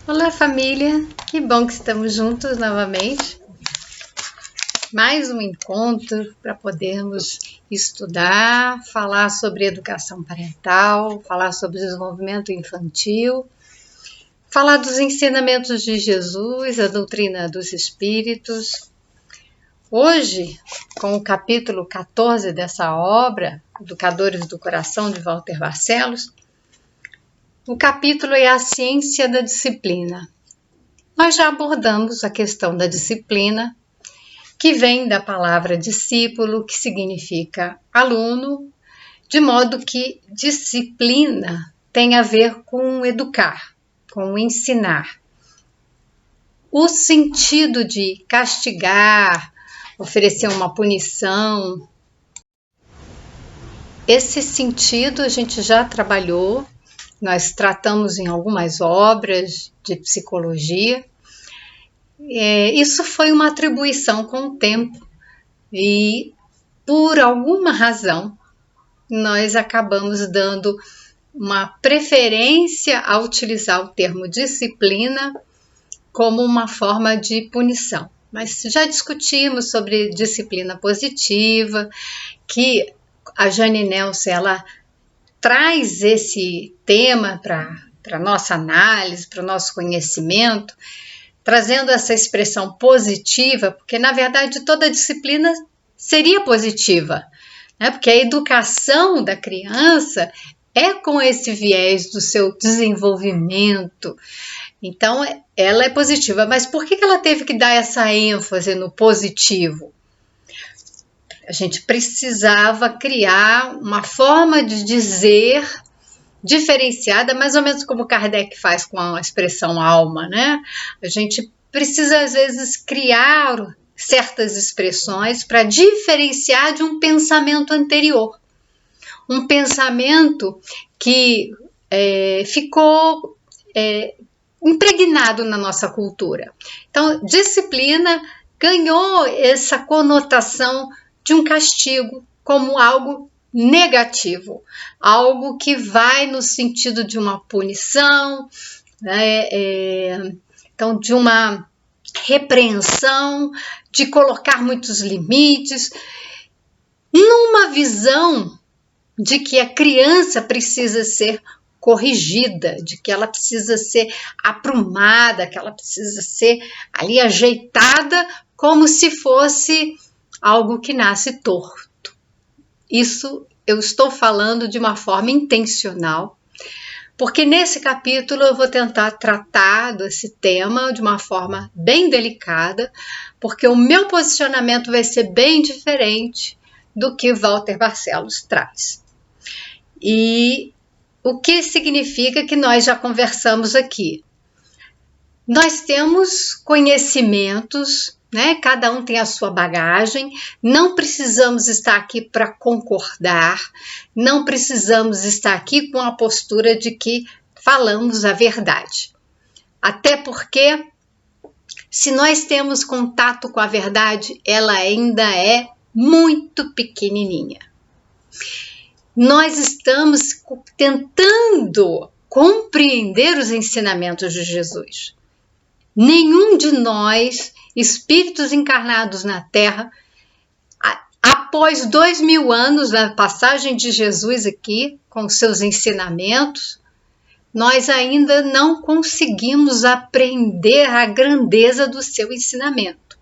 Olá, família! Que bom que estamos juntos novamente. Mais um encontro para podermos estudar, falar sobre educação parental, falar sobre desenvolvimento infantil, falar dos ensinamentos de Jesus, a doutrina dos espíritos. Hoje, com o capítulo 14 dessa obra, Educadores do Coração, de Walter Barcelos, o capítulo é a ciência da disciplina. Nós já abordamos a questão da disciplina, que vem da palavra discípulo, que significa aluno, de modo que disciplina tem a ver com educar, com ensinar. O sentido de castigar, oferecer uma punição, esse sentido a gente já trabalhou, nós tratamos em algumas obras de psicologia. Isso foi uma atribuição com o tempo e, por alguma razão, nós acabamos dando uma preferência a utilizar o termo disciplina como uma forma de punição. Mas já discutimos sobre disciplina positiva, que a Jane Nelson ela traz esse tema para a nossa análise, para o nosso conhecimento, trazendo essa expressão positiva, porque na verdade toda disciplina seria positiva, né? Porque a educação da criança é com esse viés do seu desenvolvimento, então ela é positiva. Mas por que ela teve que dar essa ênfase no positivo? A gente precisava criar uma forma de dizer diferenciada, mais ou menos como Kardec faz com a expressão alma, né? A gente precisa, às vezes, criar certas expressões para diferenciar de um pensamento anterior. Um pensamento que ficou impregnado na nossa cultura. Então, disciplina ganhou essa conotação de um castigo como algo negativo, algo que vai no sentido de uma punição, né? Então de uma repreensão, de colocar muitos limites, numa visão de que a criança precisa ser corrigida, de que ela precisa ser aprumada, que ela precisa ser ali ajeitada como se fosse algo que nasce torto. Isso eu estou falando de uma forma intencional, porque nesse capítulo eu vou tentar tratar desse tema de uma forma bem delicada, porque o meu posicionamento vai ser bem diferente do que Walter Barcelos traz. E o que significa que nós já conversamos aqui? Nós temos conhecimentos, né? Cada um tem a sua bagagem, não precisamos estar aqui para concordar, não precisamos estar aqui com a postura de que falamos a verdade. Até porque, se nós temos contato com a verdade, ela ainda é muito pequenininha. Nós estamos tentando compreender os ensinamentos de Jesus. Nenhum de nós, espíritos encarnados na Terra, após 2000 anos da passagem de Jesus aqui, com seus ensinamentos, nós ainda não conseguimos aprender a grandeza do seu ensinamento.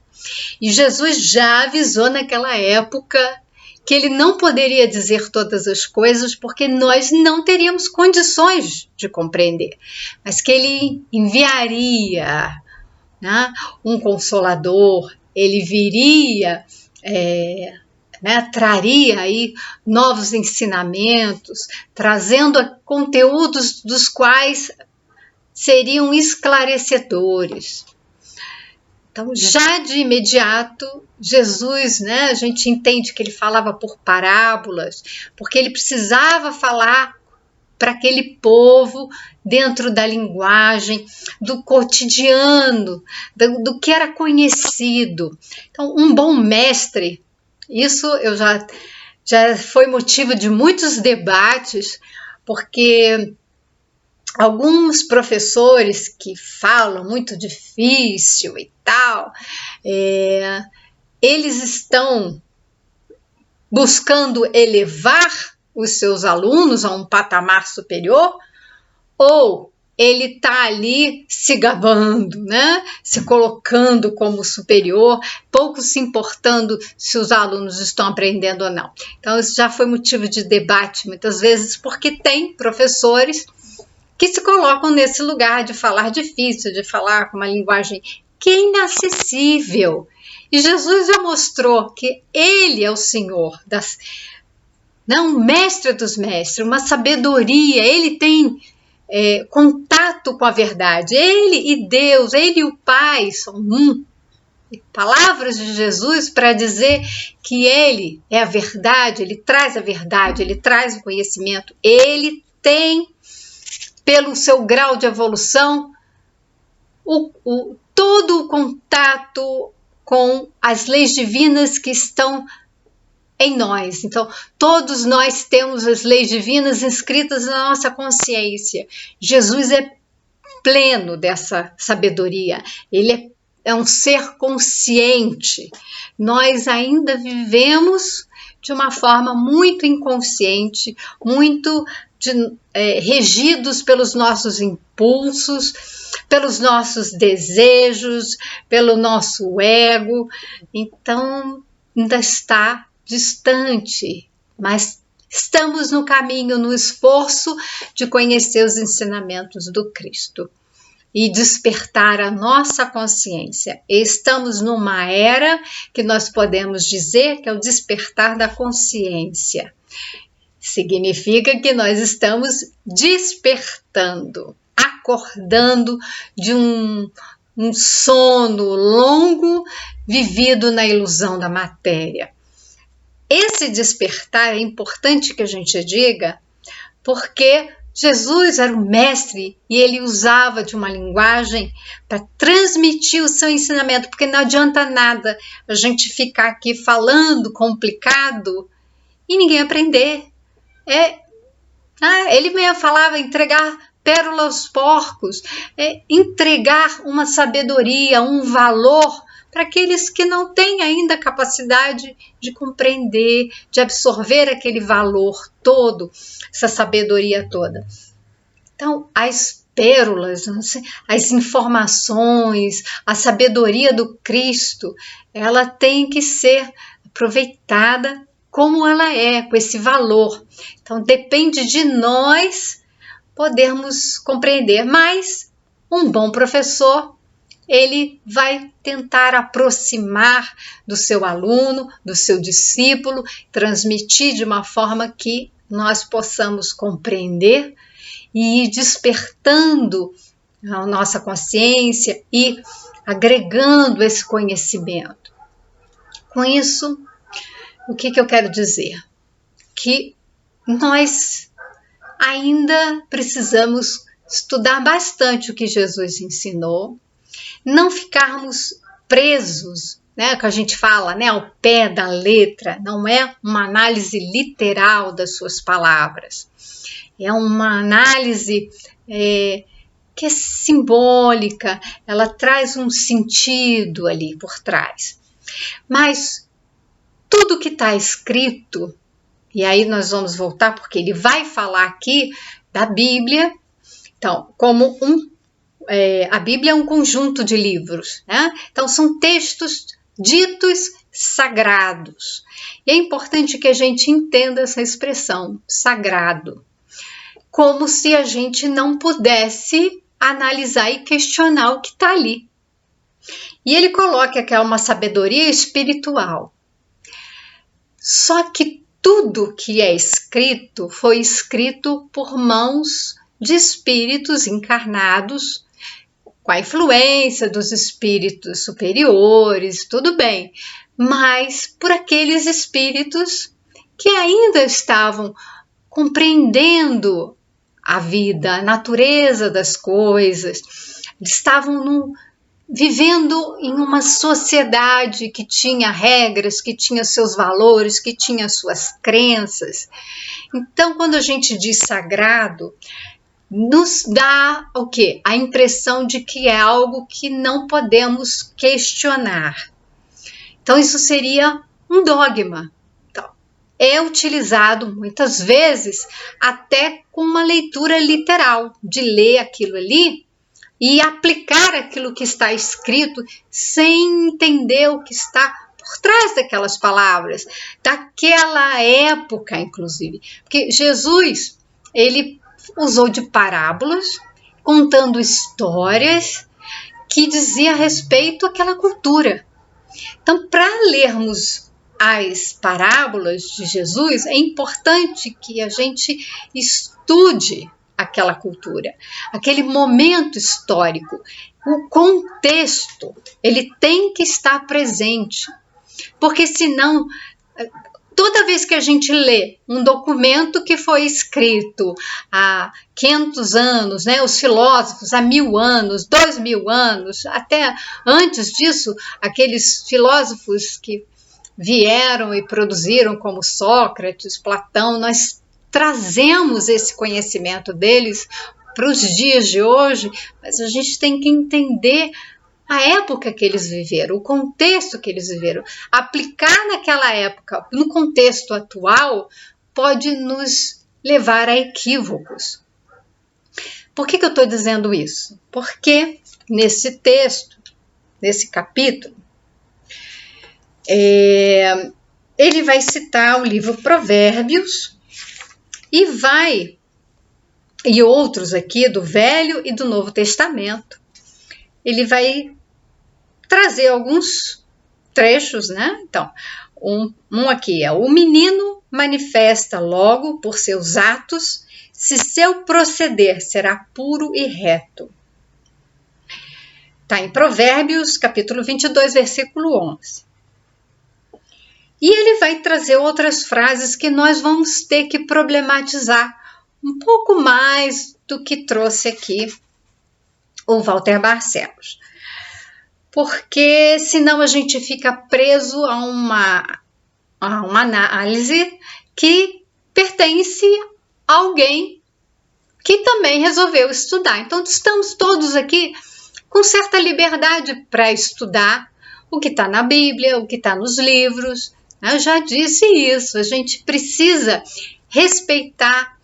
E Jesus já avisou naquela época que ele não poderia dizer todas as coisas porque nós não teríamos condições de compreender, mas que ele enviaria, né, um consolador, ele viria, traria aí novos ensinamentos, trazendo conteúdos dos quais seriam esclarecedores. Então, já de imediato, Jesus, né, a gente entende que ele falava por parábolas, porque ele precisava falar para aquele povo dentro da linguagem, do cotidiano, do que era conhecido. Então, um bom mestre, isso eu já foi motivo de muitos debates, porque alguns professores que falam muito difícil e tal, eles estão buscando elevar os seus alunos a um patamar superior, ou ele está ali se gabando, né? Se colocando como superior, pouco se importando se os alunos estão aprendendo ou não. Então, isso já foi motivo de debate muitas vezes, porque tem professores que se colocam nesse lugar de falar difícil, de falar com uma linguagem que é inacessível. E Jesus já mostrou que Ele é o Senhor, um mestre dos mestres, uma sabedoria. Ele tem contato com a verdade. Ele e Deus, Ele e o Pai são um. Palavras de Jesus para dizer que Ele é a verdade, Ele traz a verdade, Ele traz o conhecimento. Ele tem, pelo seu grau de evolução, todo o contato com as leis divinas que estão em nós. Então, todos nós temos as leis divinas inscritas na nossa consciência. Jesus é pleno dessa sabedoria. Ele é um ser consciente. Nós ainda vivemos de uma forma muito inconsciente, muito regidos pelos nossos impulsos, pelos nossos desejos, pelo nosso ego. Então, ainda está distante, mas estamos no caminho, no esforço de conhecer os ensinamentos do Cristo e despertar a nossa consciência. Estamos numa era que nós podemos dizer que é o despertar da consciência. Significa que nós estamos despertando, acordando de um sono longo vivido na ilusão da matéria. Esse despertar é importante que a gente diga, porque Jesus era o mestre e ele usava de uma linguagem para transmitir o seu ensinamento, porque não adianta nada a gente ficar aqui falando complicado e ninguém aprender. Ele mesmo falava entregar pérola aos porcos, entregar uma sabedoria, um valor para aqueles que não têm ainda capacidade de compreender, de absorver aquele valor todo, essa sabedoria toda. Então, as pérolas, as informações, a sabedoria do Cristo, ela tem que ser aproveitada como ela é, com esse valor. Então, depende de nós podermos compreender, mas um bom professor, ele vai tentar aproximar do seu aluno, do seu discípulo, transmitir de uma forma que nós possamos compreender e ir despertando a nossa consciência e agregando esse conhecimento. Com isso, o que eu quero dizer? Que nós ainda precisamos estudar bastante o que Jesus ensinou, não ficarmos presos, que a gente fala, ao pé da letra. Não é uma análise literal das suas palavras, é uma análise que é simbólica, ela traz um sentido ali por trás. Mas tudo que está escrito, e aí nós vamos voltar, porque ele vai falar aqui da Bíblia, então, como a Bíblia é um conjunto de livros, Então são textos ditos sagrados. E é importante que a gente entenda essa expressão, sagrado, como se a gente não pudesse analisar e questionar o que está ali. E ele coloca que é uma sabedoria espiritual. Só que tudo que é escrito foi escrito por mãos de espíritos encarnados, com a influência dos espíritos superiores, tudo bem, mas por aqueles espíritos que ainda estavam compreendendo a vida, a natureza das coisas, estavam vivendo em uma sociedade que tinha regras, que tinha seus valores, que tinha suas crenças. Então, quando a gente diz sagrado, nos dá o quê? A impressão de que é algo que não podemos questionar. Então, isso seria um dogma. Então, é utilizado muitas vezes até com uma leitura literal, de ler aquilo ali e aplicar aquilo que está escrito sem entender o que está por trás daquelas palavras, daquela época, inclusive. Porque Jesus, ele usou de parábolas, contando histórias que diziam a respeito àquela cultura. Então, para lermos as parábolas de Jesus, é importante que a gente estude aquela cultura, aquele momento histórico, o contexto, ele tem que estar presente, porque senão, toda vez que a gente lê um documento que foi escrito há 500 anos, né, os filósofos há 1000 anos, 2000 anos, até antes disso, aqueles filósofos que vieram e produziram como Sócrates, Platão, nós trazemos esse conhecimento deles para os dias de hoje, mas a gente tem que entender a época que eles viveram, o contexto que eles viveram. Aplicar naquela época, no contexto atual, pode nos levar a equívocos. Por que eu estou dizendo isso? Porque nesse texto, nesse capítulo, ele vai citar o livro Provérbios e outros aqui do Velho e do Novo Testamento. Ele vai trazer alguns trechos, né? Então, um aqui é: o menino manifesta logo por seus atos se seu proceder será puro e reto. Está em Provérbios, capítulo 22, versículo 11. E ele vai trazer outras frases que nós vamos ter que problematizar um pouco mais do que trouxe aqui o Walter Barcelos. Porque senão a gente fica preso a uma análise que pertence a alguém que também resolveu estudar. Então, estamos todos aqui com certa liberdade para estudar o que está na Bíblia, o que está nos livros. Eu já disse isso, a gente precisa respeitar,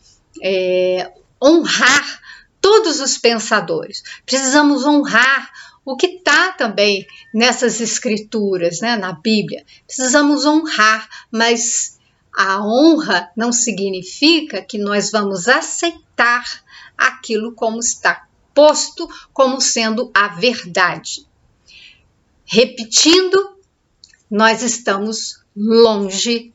honrar todos os pensadores. Precisamos honrar o que está também nessas escrituras, né, na Bíblia. Precisamos honrar, mas a honra não significa que nós vamos aceitar aquilo como está posto como sendo a verdade. Repetindo, nós estamos longe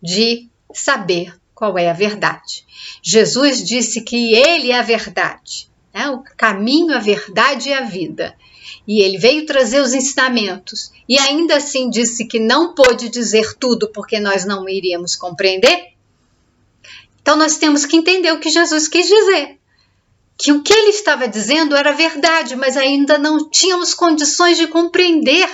de saber qual é a verdade. Jesus disse que ele é a verdade, né? O caminho, a verdade e a vida. E ele veio trazer os ensinamentos e ainda assim disse que não pôde dizer tudo porque nós não iríamos compreender. Então nós temos que entender o que Jesus quis dizer. Que o que ele estava dizendo era verdade, mas ainda não tínhamos condições de compreender.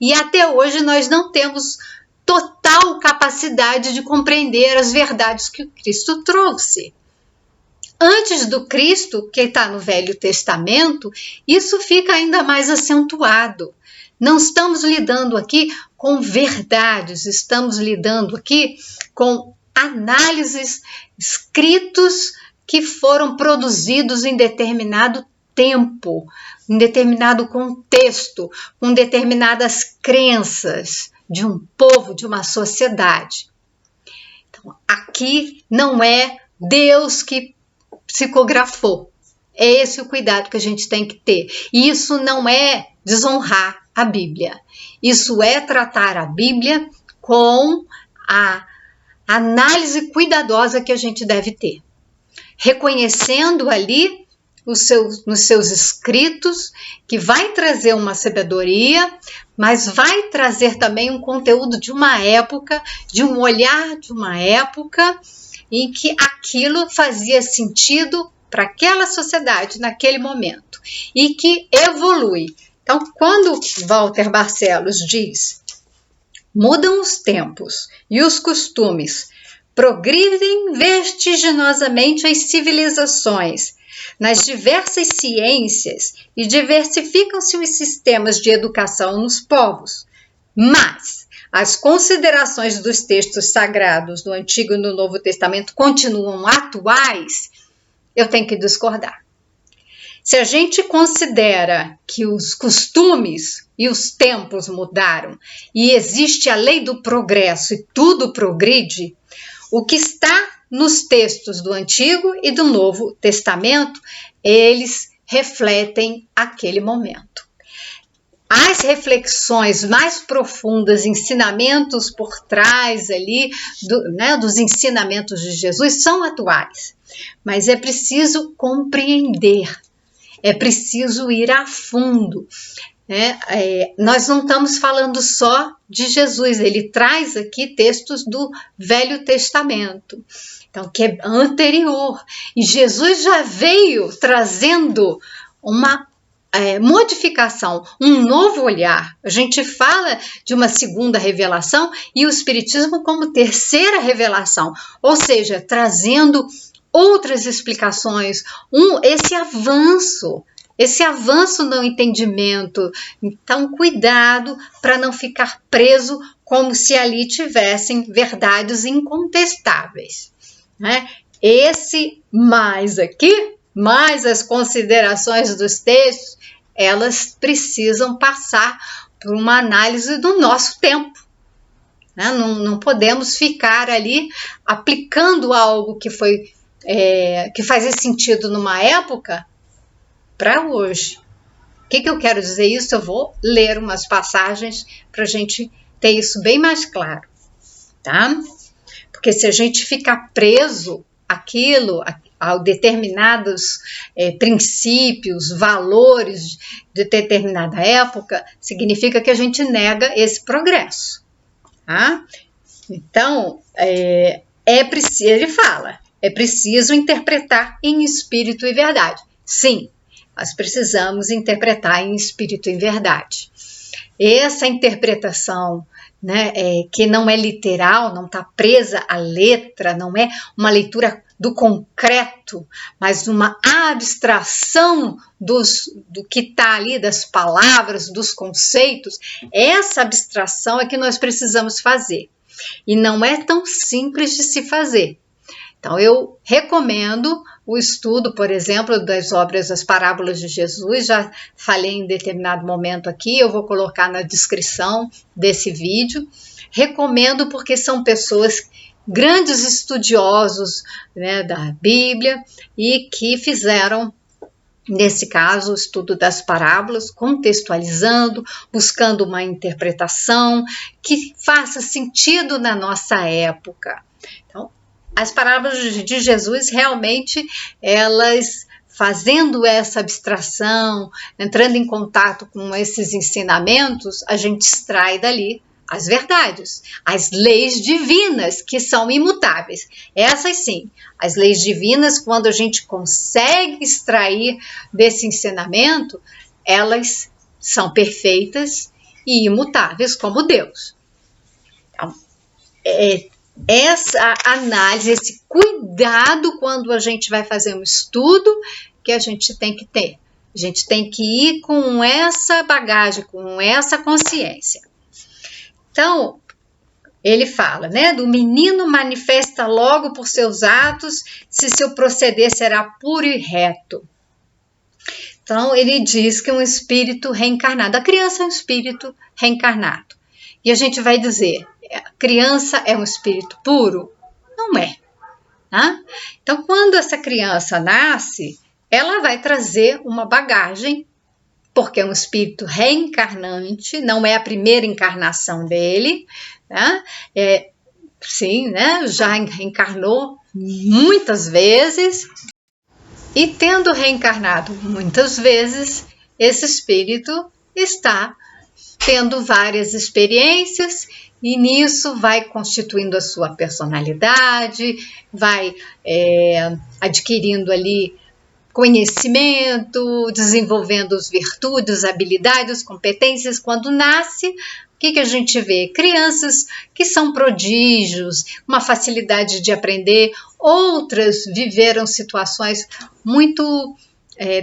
E até hoje nós não temos total capacidade de compreender as verdades que o Cristo trouxe. Antes do Cristo, que está no Velho Testamento, isso fica ainda mais acentuado. Não estamos lidando aqui com verdades, estamos lidando aqui com análises, escritos que foram produzidos em determinado tempo, em determinado contexto, com determinadas crenças de um povo, de uma sociedade. Então, aqui não é Deus que psicografou. É esse o cuidado que a gente tem que ter. E isso não é desonrar a Bíblia. Isso é tratar a Bíblia com a análise cuidadosa que a gente deve ter. Reconhecendo ali nos seus escritos, que vai trazer uma sabedoria, mas vai trazer também um conteúdo de uma época, de um olhar de uma época em que aquilo fazia sentido para aquela sociedade naquele momento e que evolui. Então, quando Walter Barcelos diz: mudam os tempos e os costumes, progridem vertiginosamente as civilizações, nas diversas ciências e diversificam-se os sistemas de educação nos povos. Mas as considerações dos textos sagrados do Antigo e do Novo Testamento continuam atuais, eu tenho que discordar. Se a gente considera que os costumes e os tempos mudaram e existe a lei do progresso e tudo progride, o que está nos textos do Antigo e do Novo Testamento, eles refletem aquele momento. As reflexões mais profundas, ensinamentos por trás ali dos ensinamentos de Jesus são atuais, mas é preciso compreender, é preciso ir a fundo. Nós não estamos falando só de Jesus, ele traz aqui textos do Velho Testamento, então, que é anterior, e Jesus já veio trazendo uma modificação, um novo olhar. A gente fala de uma segunda revelação e o Espiritismo como terceira revelação, ou seja, trazendo outras explicações, esse avanço no entendimento. Então, cuidado para não ficar preso como se ali tivessem verdades incontestáveis, né? Esse mais aqui, mais as considerações dos textos, elas precisam passar por uma análise do nosso tempo. Né? Não podemos ficar ali aplicando algo que fazia sentido numa época para hoje. O que eu quero dizer isso? Eu vou ler umas passagens para a gente ter isso bem mais claro, tá? Porque se a gente ficar preso àquilo, a determinados princípios, valores de determinada época, significa que a gente nega esse progresso, tá? Então, ele fala, é preciso interpretar em espírito e verdade. Sim, nós precisamos interpretar em espírito e verdade. Essa interpretação, né, que não é literal, não está presa à letra, não é uma leitura do concreto, mas uma abstração do que está ali, das palavras, dos conceitos. Essa abstração é que nós precisamos fazer. E não é tão simples de se fazer. Então, eu recomendo o estudo, por exemplo, das obras das parábolas de Jesus. Já falei em determinado momento aqui, eu vou colocar na descrição desse vídeo. Recomendo porque são pessoas, grandes estudiosos, né, da Bíblia, e que fizeram, nesse caso, o estudo das parábolas, contextualizando, buscando uma interpretação que faça sentido na nossa época. Então, as parábolas de Jesus, realmente, elas fazendo essa abstração, entrando em contato com esses ensinamentos, a gente extrai dali as verdades, as leis divinas, que são imutáveis. Essas sim, as leis divinas, quando a gente consegue extrair desse ensinamento, elas são perfeitas e imutáveis como Deus. Então, essa análise, esse cuidado quando a gente vai fazer um estudo que a gente tem que ter. A gente tem que ir com essa bagagem, com essa consciência. Então, ele fala, né, do menino manifesta logo por seus atos se seu proceder será puro e reto. Então, ele diz que um espírito reencarnado, a criança é um espírito reencarnado. E a gente vai dizer, a criança é um espírito puro? Não é. Tá? Então, quando essa criança nasce, ela vai trazer uma bagagem, porque é um espírito reencarnante, não é a primeira encarnação dele, né? Sim, né? Já reencarnou muitas vezes, e tendo reencarnado muitas vezes, esse espírito está tendo várias experiências, e nisso vai constituindo a sua personalidade, vai adquirindo ali conhecimento, desenvolvendo as virtudes, habilidades, competências. Quando nasce, que a gente vê? Crianças que são prodígios, uma facilidade de aprender, outras viveram situações muito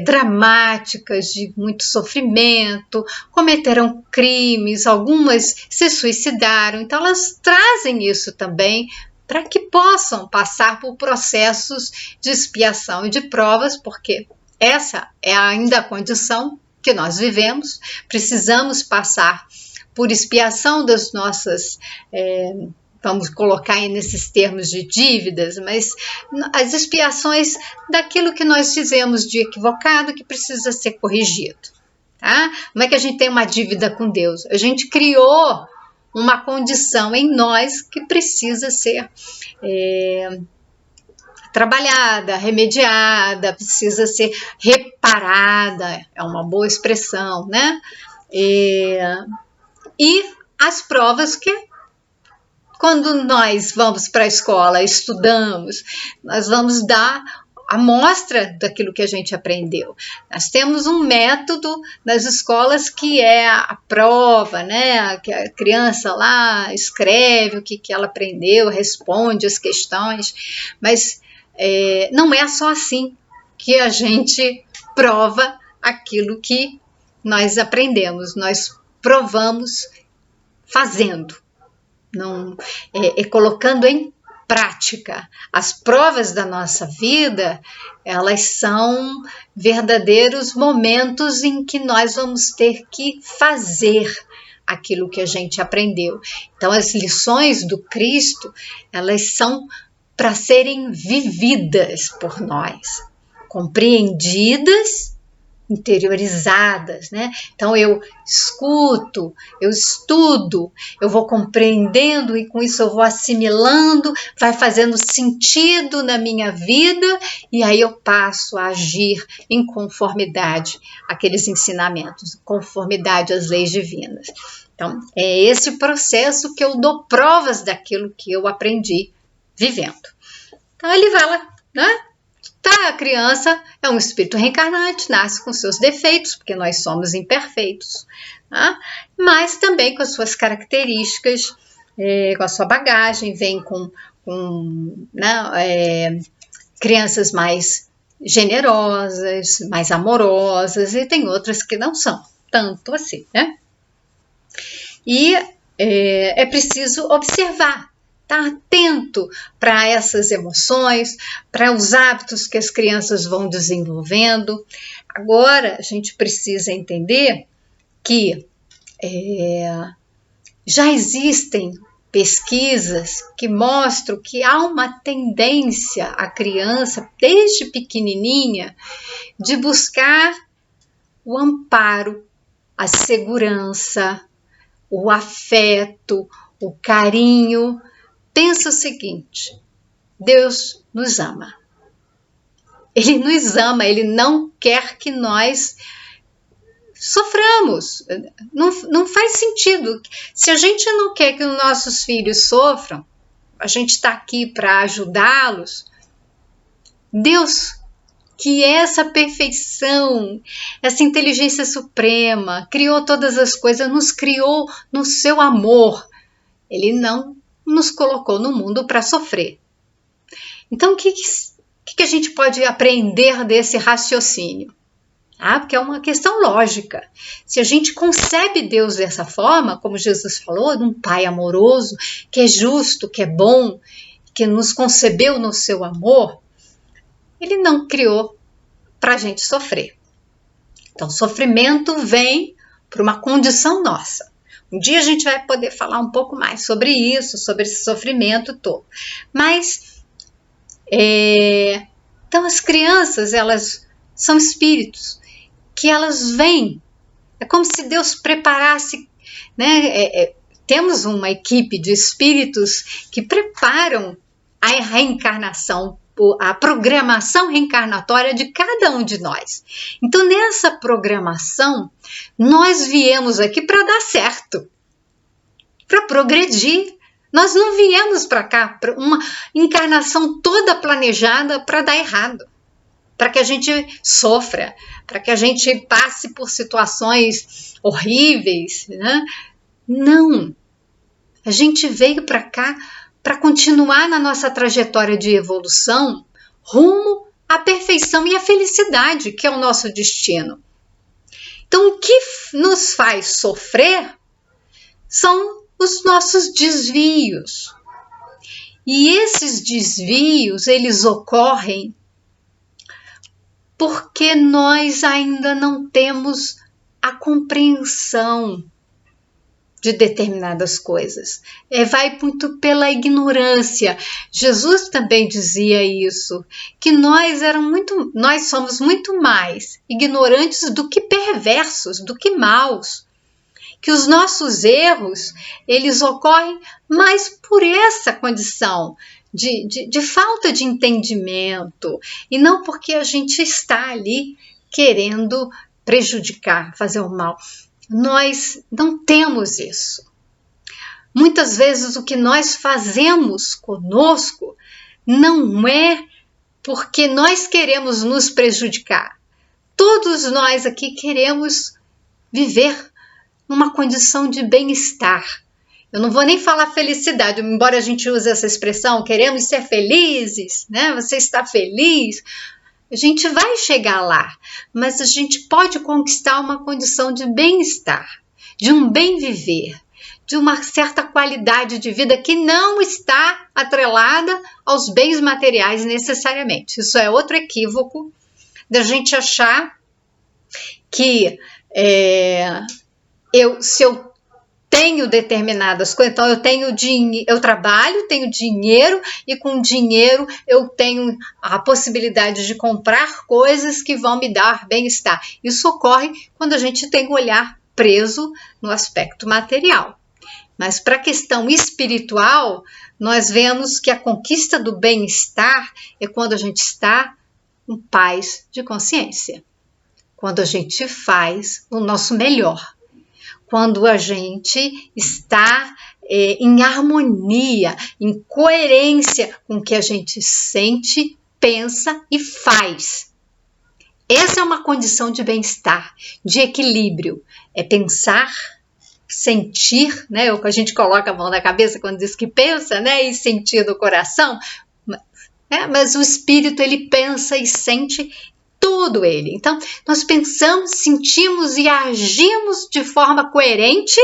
dramáticas, de muito sofrimento, cometeram crimes, algumas se suicidaram, então elas trazem isso também para que possam passar por processos de expiação e de provas, porque essa é ainda a condição que nós vivemos, precisamos passar por expiação das nossas, vamos colocar aí nesses termos de dívidas, mas as expiações daquilo que nós fizemos de equivocado que precisa ser corrigido. Tá? Não é que a gente tem uma dívida com Deus, a gente criou uma condição em nós que precisa ser trabalhada, remediada, precisa ser reparada, é uma boa expressão, né? E as provas que, quando nós vamos para a escola, estudamos, nós vamos dar a amostra daquilo que a gente aprendeu. Nós temos um método nas escolas que é a prova, né? Que a criança lá escreve o que ela aprendeu, responde as questões, mas não é só assim que a gente prova aquilo que nós aprendemos, nós provamos fazendo, não, colocando em prática. As provas da nossa vida, elas são verdadeiros momentos em que nós vamos ter que fazer aquilo que a gente aprendeu. Então, as lições do Cristo, elas são para serem vividas por nós, compreendidas, interiorizadas, né? Então eu escuto, eu estudo, eu vou compreendendo e com isso eu vou assimilando, vai fazendo sentido na minha vida e aí eu passo a agir em conformidade àqueles ensinamentos, conformidade às leis divinas. Então é esse processo que eu dou provas daquilo que eu aprendi vivendo. Então ele vai lá, né? Tá, a criança é um espírito reencarnante, nasce com seus defeitos, porque nós somos imperfeitos, tá? Mas também com as suas características, com a sua bagagem, vem com crianças mais generosas, mais amorosas, e tem outras que não são tanto assim, né? E é preciso observar, estar atento para essas emoções, para os hábitos que as crianças vão desenvolvendo. Agora, a gente precisa entender que já existem pesquisas que mostram que há uma tendência à criança, desde pequenininha, de buscar o amparo, a segurança, o afeto, o carinho. Pensa o seguinte, Deus nos ama. Ele nos ama, Ele não quer que nós soframos. Não faz sentido. Se a gente não quer que os nossos filhos sofram, a gente está aqui para ajudá-los. Deus, que é essa perfeição, essa inteligência suprema, criou todas as coisas, nos criou no seu amor. Ele não nos colocou no mundo para sofrer. Então, o que a gente pode aprender desse raciocínio? Porque é uma questão lógica. Se a gente concebe Deus dessa forma, como Jesus falou, de um pai amoroso, que é justo, que é bom, que nos concebeu no seu amor, Ele não criou para a gente sofrer. Então, sofrimento vem por uma condição nossa. Um dia a gente vai poder falar um pouco mais sobre isso, sobre esse sofrimento todo. Mas, então as crianças, elas são espíritos que elas vêm. É como se Deus preparasse, né? Temos uma equipe de espíritos que preparam a reencarnação, a programação reencarnatória de cada um de nós. Então, nessa programação, nós viemos aqui para dar certo, para progredir. Nós não viemos para cá para uma encarnação toda planejada para dar errado, para que a gente sofra, para que a gente passe por situações horríveis, né? Não. A gente veio para cá para continuar na nossa trajetória de evolução rumo à perfeição e à felicidade, que é o nosso destino. Então, o que nos faz sofrer são os nossos desvios. E esses desvios, eles ocorrem porque nós ainda não temos a compreensão de determinadas coisas. Vai muito pela ignorância. Jesus também dizia isso, que nós somos muito mais ignorantes do que perversos, do que maus. Que os nossos erros, eles ocorrem mais por essa condição de falta de entendimento, e não porque a gente está ali querendo prejudicar, fazer o mal. Nós não temos isso. Muitas vezes o que nós fazemos conosco não é porque nós queremos nos prejudicar. Todos nós aqui queremos viver numa condição de bem-estar. Eu não vou nem falar felicidade, embora a gente use essa expressão, queremos ser felizes, né? Você está feliz? A gente vai chegar lá, mas a gente pode conquistar uma condição de bem-estar, de um bem viver, de uma certa qualidade de vida que não está atrelada aos bens materiais necessariamente. Isso é outro equívoco da gente achar que se eu tenho determinadas coisas, então eu trabalho, tenho dinheiro, e com dinheiro eu tenho a possibilidade de comprar coisas que vão me dar bem-estar. Isso ocorre quando a gente tem um olhar preso no aspecto material. Mas para a questão espiritual, nós vemos que a conquista do bem-estar é quando a gente está em paz de consciência, quando a gente faz o nosso melhor, quando a gente está em harmonia, em coerência com o que a gente sente, pensa e faz. Essa é uma condição de bem-estar, de equilíbrio. É pensar, sentir, né? A gente coloca a mão na cabeça quando diz que pensa, né? E sentir do coração. Mas o espírito, ele pensa e sente tudo ele. Então, nós pensamos, sentimos e agimos de forma coerente.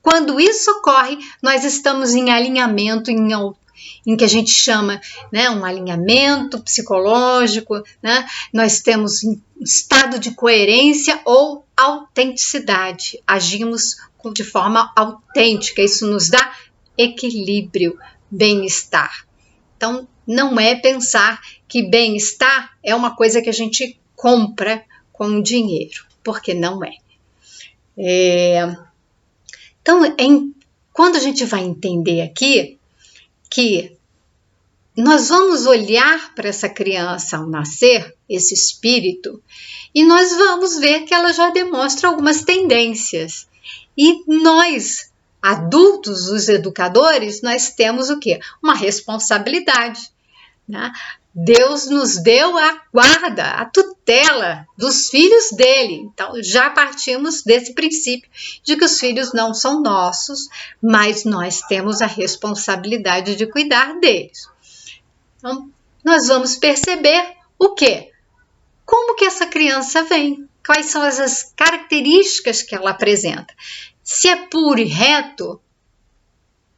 Quando isso ocorre, nós estamos em alinhamento, em que a gente chama, né, um alinhamento psicológico, né? Nós temos um estado de coerência ou autenticidade. Agimos de forma autêntica. Isso nos dá equilíbrio, bem-estar. Então, não é pensar que bem-estar é uma coisa que a gente compra com dinheiro, porque não é. Então, quando a gente vai entender aqui que nós vamos olhar para essa criança ao nascer, esse espírito, e nós vamos ver que ela já demonstra algumas tendências. E nós, adultos, os educadores, nós temos o quê? Uma responsabilidade, né? Deus nos deu a guarda, a tutela dos filhos dele. Então, já partimos desse princípio de que os filhos não são nossos, mas nós temos a responsabilidade de cuidar deles. Então, nós vamos perceber o quê? Como que essa criança vem? Quais são as características que ela apresenta? Se é puro e reto,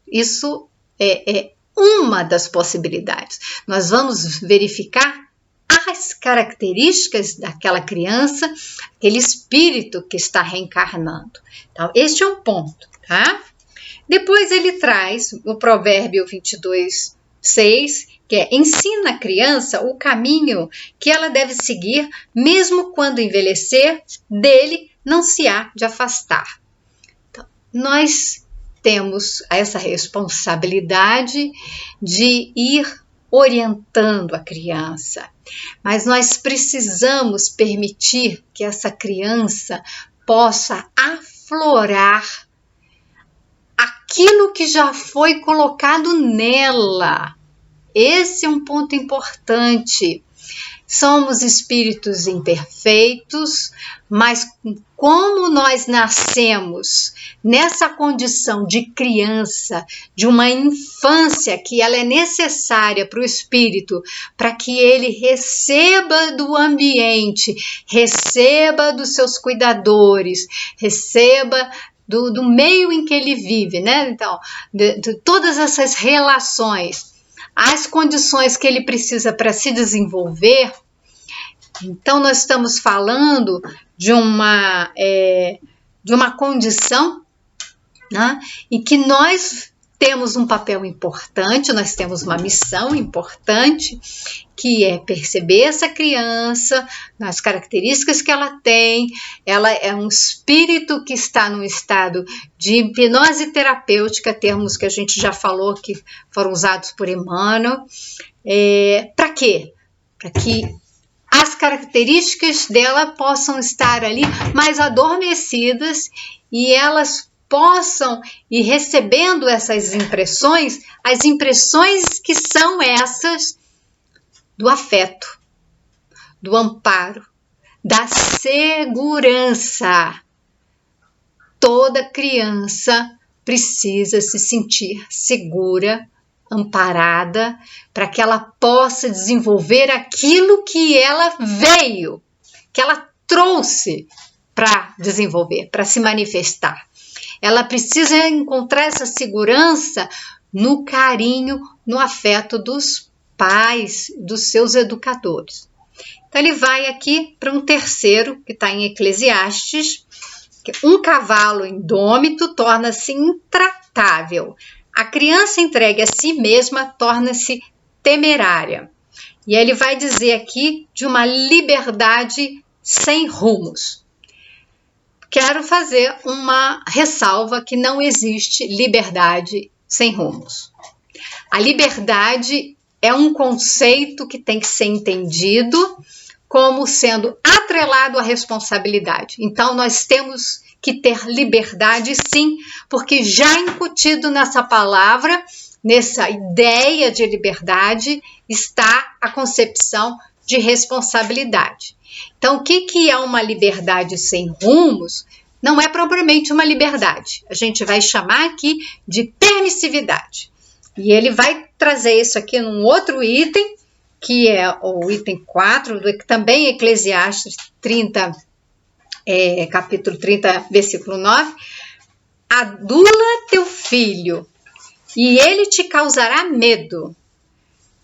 isso é uma das possibilidades. Nós vamos verificar as características daquela criança, aquele espírito que está reencarnando. Então, este é um ponto, tá? Depois ele traz o provérbio 22:6, que ensina a criança o caminho que ela deve seguir, mesmo quando envelhecer, dele não se há de afastar. Então, nós temos essa responsabilidade de ir orientando a criança, mas nós precisamos permitir que essa criança possa aflorar aquilo que já foi colocado nela. Esse é um ponto importante. somos espíritos imperfeitos, mas como nós nascemos nessa condição de criança, de uma infância que ela é necessária para o espírito, para que ele receba do ambiente, receba dos seus cuidadores, receba do meio em que ele vive, né? Então, de todas essas relações, as condições que ele precisa para se desenvolver. Então, nós estamos falando de uma condição, né, em que nós temos um papel importante, nós temos uma missão importante, que é perceber essa criança, nas características que ela tem. Ela é um espírito que está num estado de hipnose terapêutica, termos que a gente já falou que foram usados por Emmanuel. Para quê? Para que as características dela possam estar ali mais adormecidas e elas possam ir recebendo essas impressões, as impressões que são essas do afeto, do amparo, da segurança. Toda criança precisa se sentir segura, amparada, para que ela possa desenvolver aquilo que ela veio, que ela trouxe para desenvolver, para se manifestar. Ela precisa encontrar essa segurança no carinho, no afeto dos pais, dos seus educadores. Então ele vai aqui para um terceiro, que está em Eclesiastes, que um cavalo indômito torna-se intratável. A criança entregue a si mesma torna-se temerária. E ele vai dizer aqui de uma liberdade sem rumos. Quero fazer uma ressalva que não existe liberdade sem rumos. A liberdade é um conceito que tem que ser entendido como sendo atrelado à responsabilidade. Então, nós temos que ter liberdade, sim, porque já incutido nessa palavra, nessa ideia de liberdade, está a concepção de responsabilidade. Então, o que é uma liberdade sem rumos? Não é propriamente uma liberdade. A gente vai chamar aqui de permissividade. E ele vai trazer isso aqui num outro item, que é o item 4, também Eclesiastes 30, capítulo 30, versículo 9. Adula teu filho, e ele te causará medo.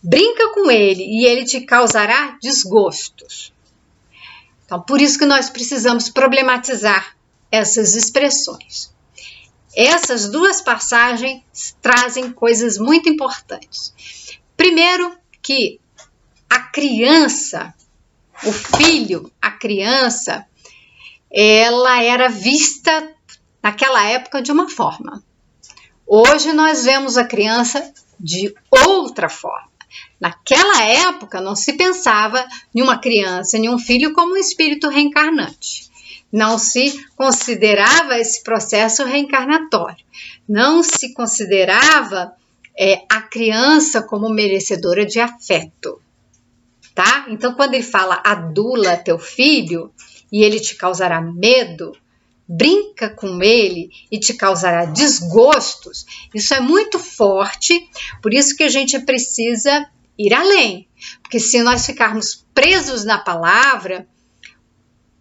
Brinca com ele, e ele te causará desgostos. Então, por isso que nós precisamos problematizar essas expressões. Essas duas passagens trazem coisas muito importantes. Primeiro, que a criança, o filho, a criança, ela era vista naquela época de uma forma. Hoje nós vemos a criança de outra forma. Naquela época não se pensava em uma criança, em um filho como um espírito reencarnante. Não se considerava esse processo reencarnatório. Não se considerava a criança como merecedora de afeto. Tá? Então, quando ele fala adula teu filho e ele te causará medo, brinca com ele e te causará desgostos, isso é muito forte, por isso que a gente precisa ir além. Porque se nós ficarmos presos na palavra,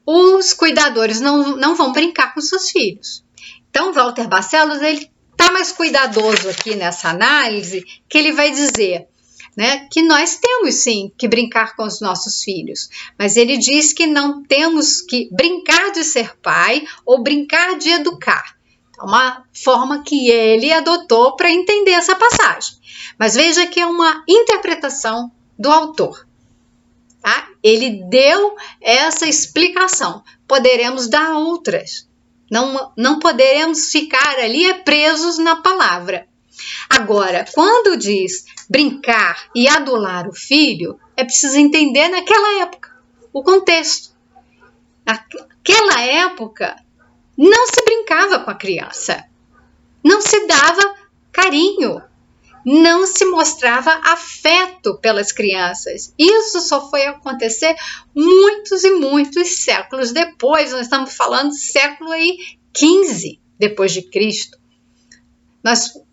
os cuidadores não vão brincar com seus filhos. Então, Walter Barcelos, ele está mais cuidadoso aqui nessa análise, que ele vai dizer, né, que nós temos sim que brincar com os nossos filhos, mas ele diz que não temos que brincar de ser pai ou brincar de educar. É uma forma que ele adotou para entender essa passagem. Mas veja que é uma interpretação do autor. Tá? Ele deu essa explicação. Poderemos dar outras. Não poderemos ficar ali presos na palavra. Agora, quando diz brincar e adular o filho, é preciso entender naquela época, o contexto. Naquela época, não se brincava com a criança, não se dava carinho, não se mostrava afeto pelas crianças. Isso só foi acontecer muitos e muitos séculos depois. Nós estamos falando do século XV depois de Cristo.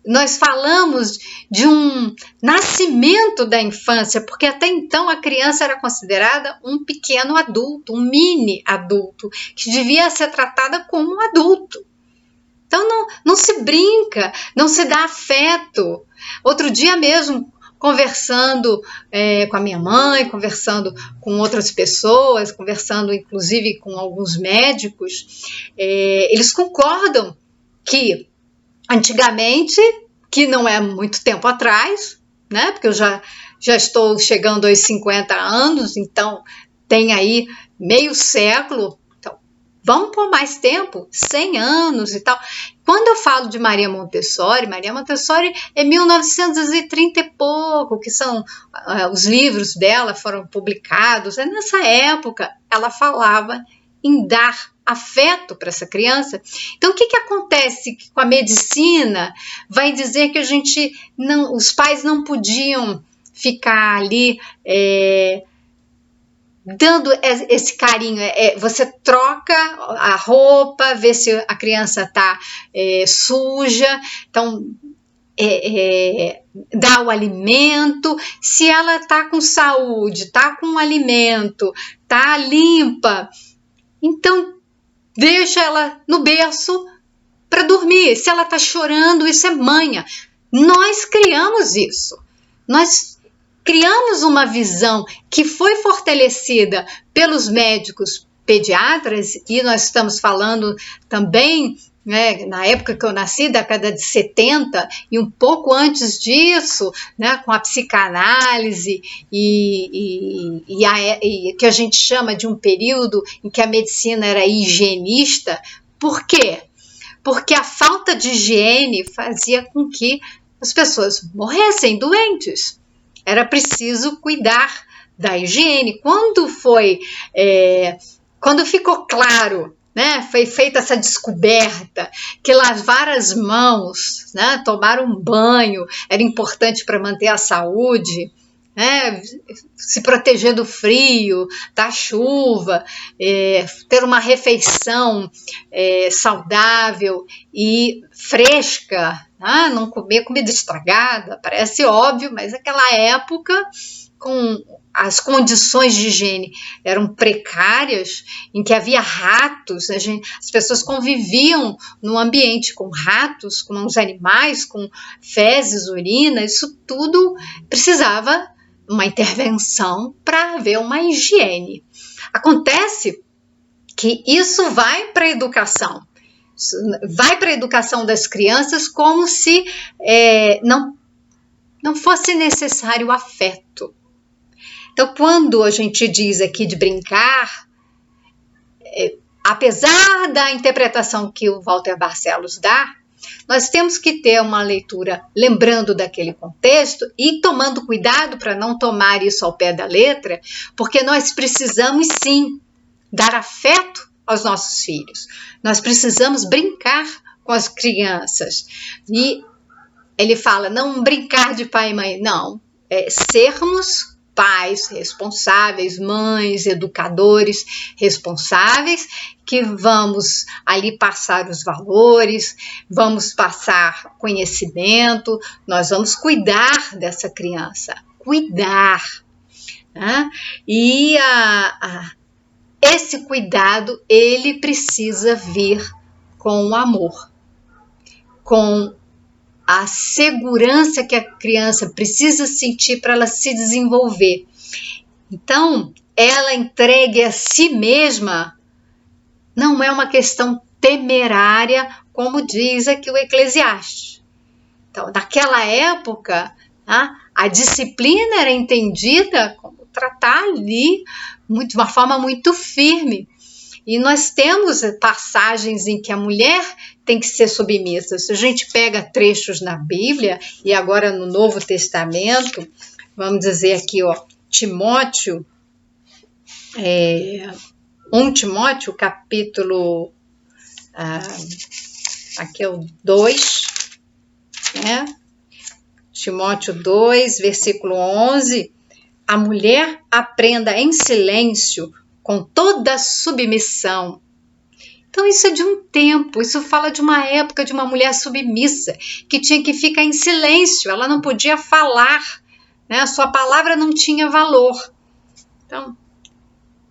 Nós falamos de um nascimento da infância, porque até então a criança era considerada um pequeno adulto, um mini adulto, que devia ser tratada como um adulto. Então não se brinca, não se dá afeto. Outro dia mesmo, conversando com a minha mãe, conversando com outras pessoas, conversando inclusive com alguns médicos, eles concordam que antigamente, que não é muito tempo atrás, né? Porque eu já estou chegando aos 50 anos, então tem aí meio século, então vamos por mais tempo, 100 anos e tal. Quando eu falo de Maria Montessori é 1930 e pouco, que são os livros dela foram publicados. Nessa época, ela falava em dar afeto para essa criança. Então, o que acontece com a medicina? Vai dizer que os pais não podiam ficar ali dando esse carinho. Você troca a roupa, vê se a criança está suja, então dá o alimento. Se ela está com saúde, está com o alimento, está limpa, então deixa ela no berço para dormir. Se ela está chorando, isso é manha. Nós criamos isso. Nós criamos uma visão que foi fortalecida pelos médicos pediatras, e nós estamos falando também, né, na época que eu nasci, década de 70, e um pouco antes disso, né, com a psicanálise e que a gente chama de um período em que a medicina era higienista. Por quê? Porque a falta de higiene fazia com que as pessoas morressem doentes. Era preciso cuidar da higiene. Quando ficou claro, né, foi feita essa descoberta que lavar as mãos, né, tomar um banho era importante para manter a saúde, né, se proteger do frio, da chuva, ter uma refeição saudável e fresca, né, não comer comida estragada, parece óbvio, mas naquela época, com as condições de higiene eram precárias, em que havia ratos, as pessoas conviviam num ambiente com ratos, com os animais, com fezes, urina, isso tudo precisava uma intervenção para haver uma higiene. Acontece que isso vai para a educação, das crianças como se não fosse necessário afeto. Então, quando a gente diz aqui de brincar, apesar da interpretação que o Walter Barcelos dá, nós temos que ter uma leitura lembrando daquele contexto e tomando cuidado para não tomar isso ao pé da letra, porque nós precisamos sim dar afeto aos nossos filhos. Nós precisamos brincar com as crianças. E ele fala, não brincar de pai e mãe, não, sermos pais responsáveis, mães, educadores responsáveis, que vamos ali passar os valores, vamos passar conhecimento, nós vamos cuidar dessa criança, cuidar. Né? E esse cuidado, ele precisa vir com o amor, com a segurança que a criança precisa sentir para ela se desenvolver. Então, ela entregue a si mesma não é uma questão temerária, como diz aqui o Eclesiastes. Então, naquela época, a disciplina era entendida como tratar ali de uma forma muito firme. E nós temos passagens em que a mulher tem que ser submissa. Se a gente pega trechos na Bíblia, e agora no Novo Testamento, vamos dizer aqui, Timóteo, 1 Timóteo, capítulo, aqui é o 2, né? Timóteo 2, versículo 11, a mulher aprenda em silêncio com toda submissão. Então isso é de um tempo, isso fala de uma época de uma mulher submissa, que tinha que ficar em silêncio, ela não podia falar, né? A sua palavra não tinha valor. Então,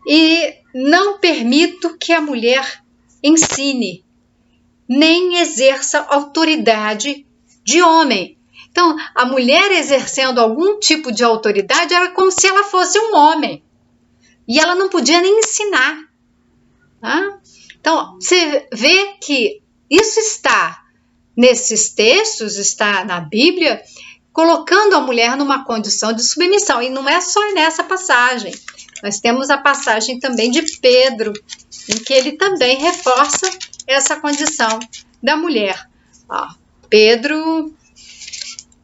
e não permito que a mulher ensine, nem exerça autoridade de homem. Então, a mulher exercendo algum tipo de autoridade era como se ela fosse um homem. E ela não podia nem ensinar. Tá? Então, você vê que isso está nesses textos, está na Bíblia, colocando a mulher numa condição de submissão. E não é só nessa passagem. Nós temos a passagem também de Pedro, em que ele também reforça essa condição da mulher. Ó, Pedro,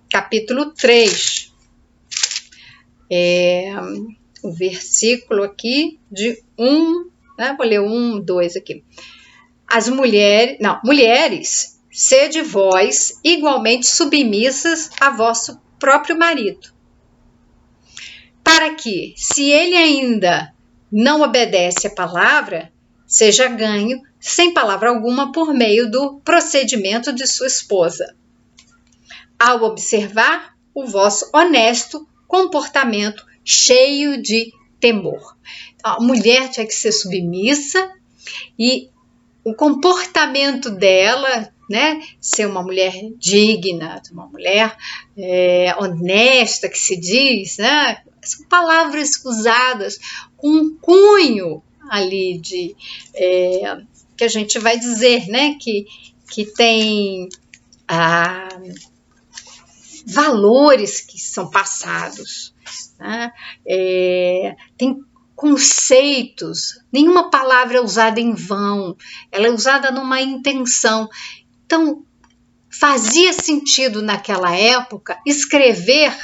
capítulo 3. O versículo aqui de 1, né? Vou ler 1, 2 aqui. Mulheres, sede vós igualmente submissas a vosso próprio marido, para que, se ele ainda não obedece à palavra, seja ganho sem palavra alguma por meio do procedimento de sua esposa, ao observar o vosso honesto comportamento cheio de temor. A mulher tinha que ser submissa e o comportamento dela, né, ser uma mulher digna, uma mulher honesta, que se diz, né, são palavras usadas com um cunho ali de que a gente vai dizer, né, que tem valores que são passados, né? Tem conceitos, nenhuma palavra é usada em vão, ela é usada numa intenção. Então, fazia sentido naquela época escrever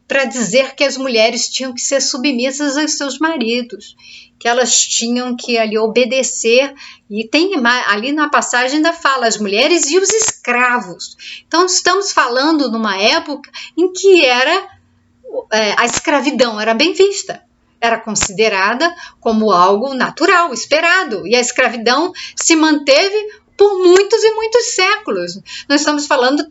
para dizer que as mulheres tinham que ser submissas aos seus maridos, que elas tinham que ali obedecer, e tem ali na passagem ainda fala as mulheres e os escravos. Então estamos falando numa época em que a escravidão era bem vista, era considerada como algo natural, esperado, e a escravidão se manteve por muitos e muitos séculos. Nós estamos falando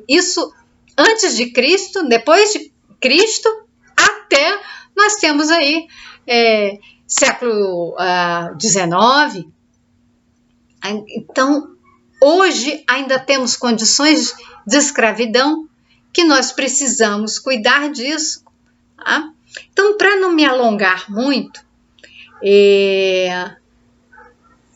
isso antes de Cristo, depois de Cristo, até nós temos aí século XIX. Então, hoje ainda temos condições de escravidão que nós precisamos cuidar disso. Tá? Então, para não me alongar muito,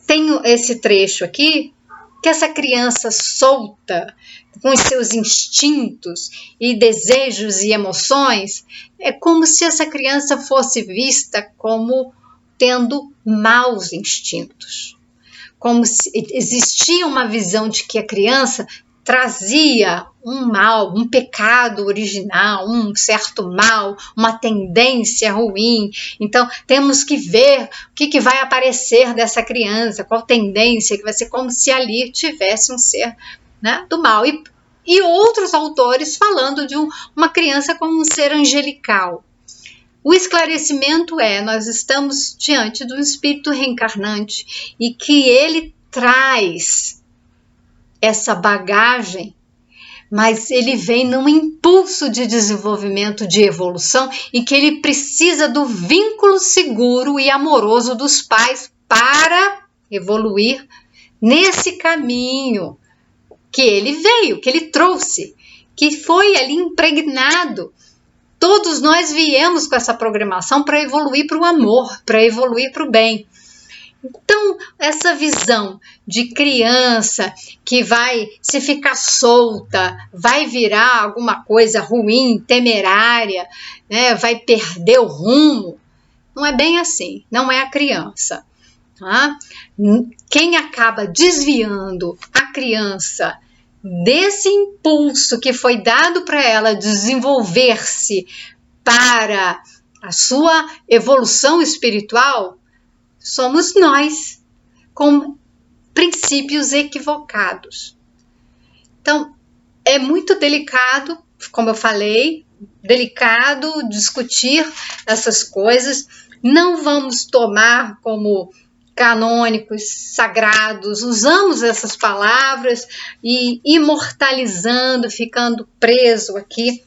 tenho esse trecho aqui, que essa criança solta, com os seus instintos e desejos e emoções, é como se essa criança fosse vista como tendo maus instintos. Como se existia uma visão de que a criança trazia um mal, um pecado original, um certo mal, uma tendência ruim. Então, temos que ver o que vai aparecer dessa criança, qual tendência, que vai ser como se ali tivesse um ser, né, do mal. E outros autores falando de uma criança como um ser angelical. O esclarecimento nós estamos diante de um espírito reencarnante e que ele traz essa bagagem, mas ele vem num impulso de desenvolvimento, de evolução, e que ele precisa do vínculo seguro e amoroso dos pais para evoluir nesse caminho que ele veio, que ele trouxe, que foi ali impregnado. Todos nós viemos com essa programação para evoluir para o amor, para evoluir para o bem. Então, essa visão de criança que vai, se ficar solta, vai virar alguma coisa ruim, temerária, né, vai perder o rumo, não é bem assim, não é a criança. Tá? Quem acaba desviando a criança desse impulso que foi dado para ela desenvolver-se para a sua evolução espiritual, somos nós, com princípios equivocados. Então, é muito delicado como eu falei, delicado discutir essas coisas. Não vamos tomar como canônicos, sagrados, usamos essas palavras e imortalizando, ficando preso aqui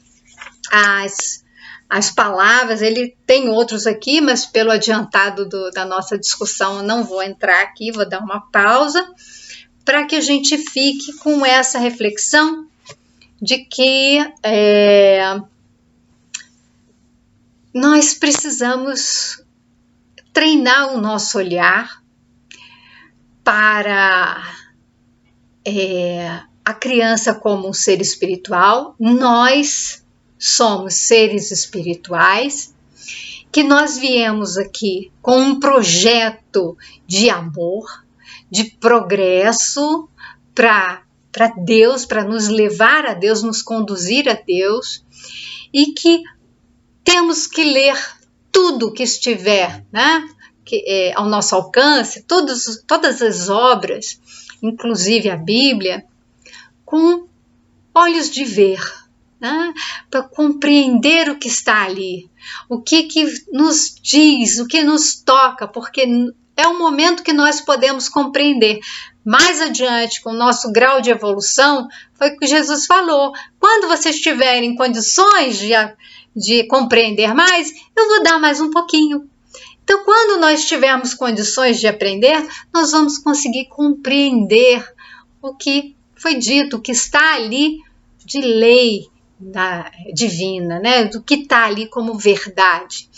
às palavras. Ele tem outros aqui, mas pelo adiantado da nossa discussão eu não vou entrar aqui, vou dar uma pausa para que a gente fique com essa reflexão de que nós precisamos treinar o nosso olhar para a criança como um ser espiritual. Nós somos seres espirituais, que nós viemos aqui com um projeto de amor, de progresso para Deus, para nos levar a Deus, nos conduzir a Deus, e que temos que ler tudo que estiver, né, ao nosso alcance, todas as obras, inclusive a Bíblia, com olhos de ver, né, para compreender o que está ali, o que nos diz, o que nos toca, porque é um momento que nós podemos compreender. Mais adiante, com o nosso grau de evolução, foi o que Jesus falou: quando vocês tiverem condições de compreender mais, eu vou dar mais um pouquinho. Então, quando nós tivermos condições de aprender, nós vamos conseguir compreender o que foi dito, o que está ali de lei divina, né? Do que está ali como verdade.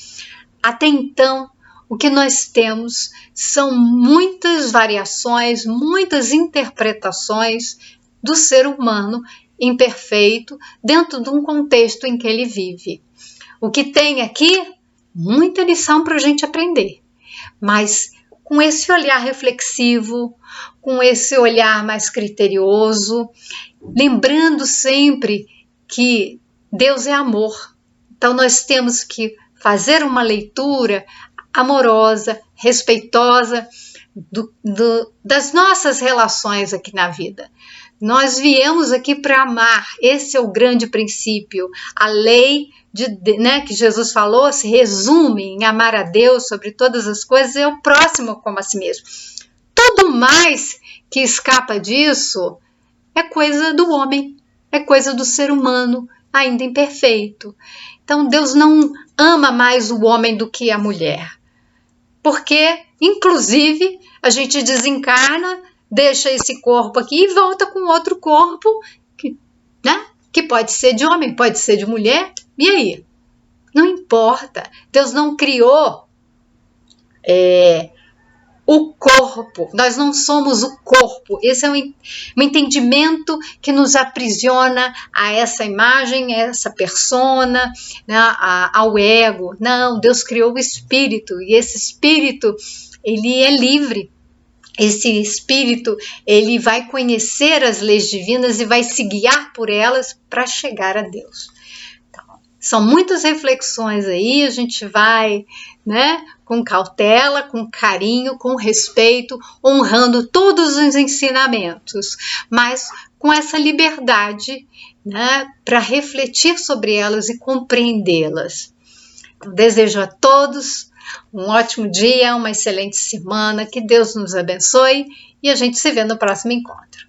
Até então, o que nós temos são muitas variações, muitas interpretações do ser humano imperfeito dentro de um contexto em que ele vive. O que tem aqui, muita lição para a gente aprender, mas com esse olhar reflexivo, com esse olhar mais criterioso, lembrando sempre que Deus é amor. Então nós temos que fazer uma leitura amorosa, respeitosa das nossas relações aqui na vida. Nós viemos aqui para amar, esse é o grande princípio. A lei que Jesus falou se resume em amar a Deus sobre todas as coisas e o próximo como a si mesmo. Tudo mais que escapa disso é coisa do homem, é coisa do ser humano, ainda imperfeito. Então Deus não ama mais o homem do que a mulher, porque, inclusive, a gente desencarna, deixa esse corpo aqui e volta com outro corpo, que pode ser de homem, pode ser de mulher, e aí? Não importa, Deus não criou o corpo, nós não somos o corpo. Esse é um entendimento que nos aprisiona a essa imagem, a essa persona, né, ao ego. Não, Deus criou o espírito, e esse espírito, ele é livre. Esse espírito, ele vai conhecer as leis divinas e vai se guiar por elas para chegar a Deus. Então, são muitas reflexões aí, a gente vai, né, com cautela, com carinho, com respeito, honrando todos os ensinamentos, mas com essa liberdade, né, para refletir sobre elas e compreendê-las. Então, desejo a todos um ótimo dia, uma excelente semana, que Deus nos abençoe e a gente se vê no próximo encontro.